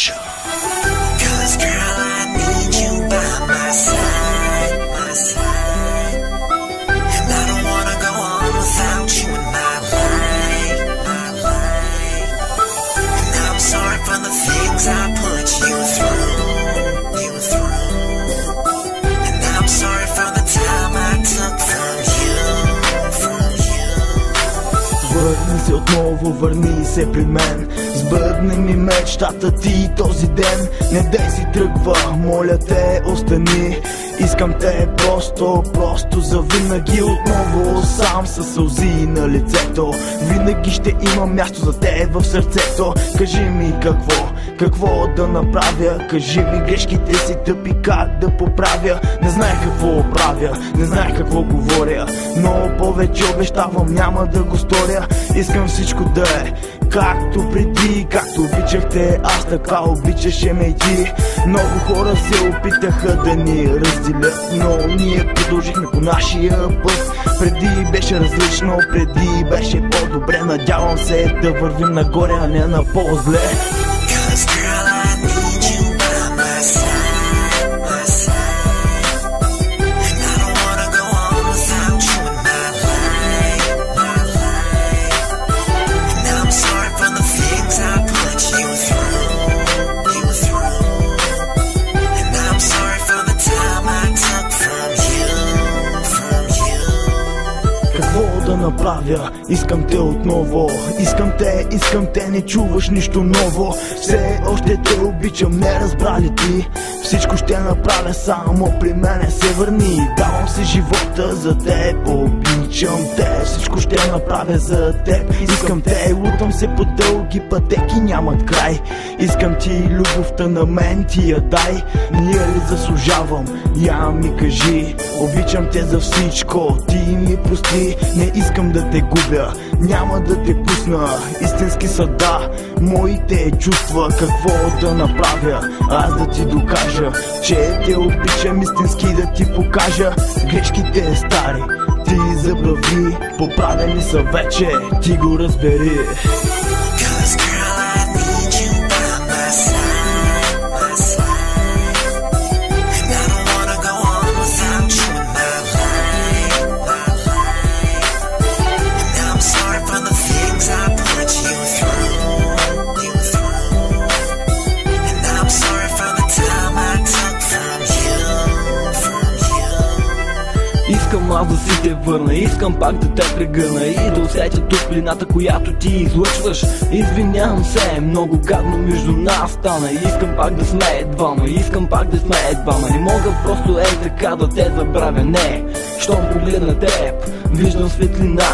Show. 'Cause girl, I need you by my side, my side. And I don't wanna go on without you in my life, my life. And I'm sorry for the things I put you through, you through. And I'm sorry for the time I took from you, from you. Върни се отново, върни се при мен. Сбъдни ми мечтата ти този ден. Не дей си тръгва, моля те остани. Искам те просто завинаги отново. Сам със сълзи на лицето. Винаги ще има място за те в сърцето. Кажи ми какво да направя. Кажи ми грешките си тъпи, как да поправя. Не знаех какво правя, не знаех какво говоря, но повече обещавам, няма да го сторя. Искам всичко да е както преди, както обичахте аз, така обичаше ме и ти. Много хора се опитаха да ни разделят, но ние продължихме по нашия път. Преди беше различно, преди беше по-добре. Надявам се да вървим нагоре, а не на по-зле. Да направя, искам те отново. Искам те, не чуваш нищо ново. Все още те обичам, не разбра ли ти? Всичко ще направя, само при мене се върни. Давам си живота за теб, обичам те. Всичко ще направя за теб. Искам те, лутам се по дълги пътеки, нямат край. Искам ти любовта на мен, ти я дай. Ние ли заслужавам? Я ми кажи. Обичам те за всичко, ти ми прости. Не искам да те губя, няма да те пусна. Истински са да моите чувства. Какво да направя, аз да ти докажа, че те обичам истински, да ти покажа. Грешките стари ти забрави, поправени са вече, ти го разбери. Искам аз да си те върна, искам пак да те прегърна и да усетя топлината, която ти излъчваш. Извинявам се, много гадно между нас стана. Искам пак да сме двама, искам пак да сме двама. Не мога просто така да те забравя, не. Щом погледна теб, виждам светлина.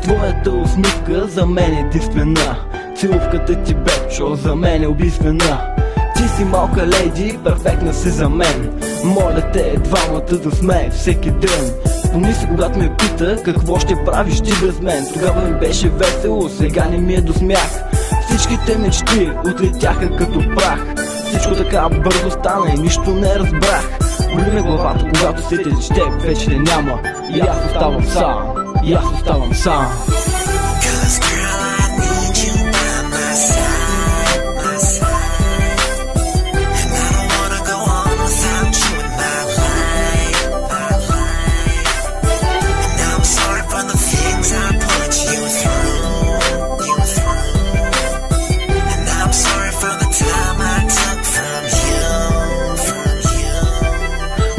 Твоята усмивка за мен е единствена. Целувката ти, бебчо, за мен е убийствена. Ти си малка леди, перфектна си за мен. Моля те, двамата да сме всеки ден. Помисли, когато ме пита какво ще правиш ти без мен. Тогава ми беше весело, сега не ми е до смях. Всичките мечти отлетяха като прах. Всичко така бързо стана и нищо не разбрах. Боли ме главата, когато сетя, че теб вече не няма. И аз оставам сам, и аз оставам сам.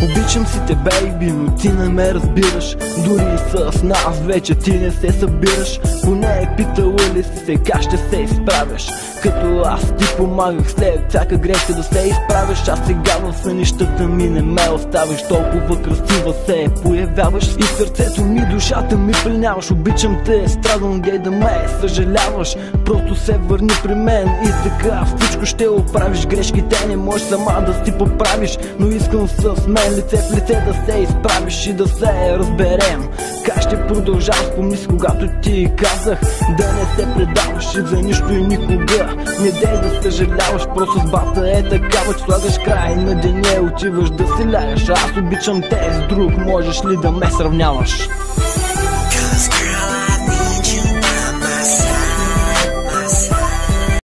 Обичам си те, бейби, но ти не ме разбираш. Дори и с нас вече ти не се събираш. Поне е питала ли си се как ще се изправяш? Като аз ти помагах след всяка грешка да се изправяш. Аз сега в сънищата ми не ме оставиш. Толкова красива се появяваш и в сърцето ми, душата ми пленяваш. Обичам те, страдам, дей да ме съжаляваш. Просто се върни при мен и така всичко ще оправиш. Грешките не можеш сама да си поправиш, но искам с мен лице в лице да се изправиш и да се разберем. Как ще продължавам, спомни си когато ти казах да не се предаваш и за нищо и никога. Не дей да съжаляваш, просто съдбата е такава, че слагаш край на деня, отиваш да се ляеш. Аз обичам те с друг, можеш ли да ме сравняваш?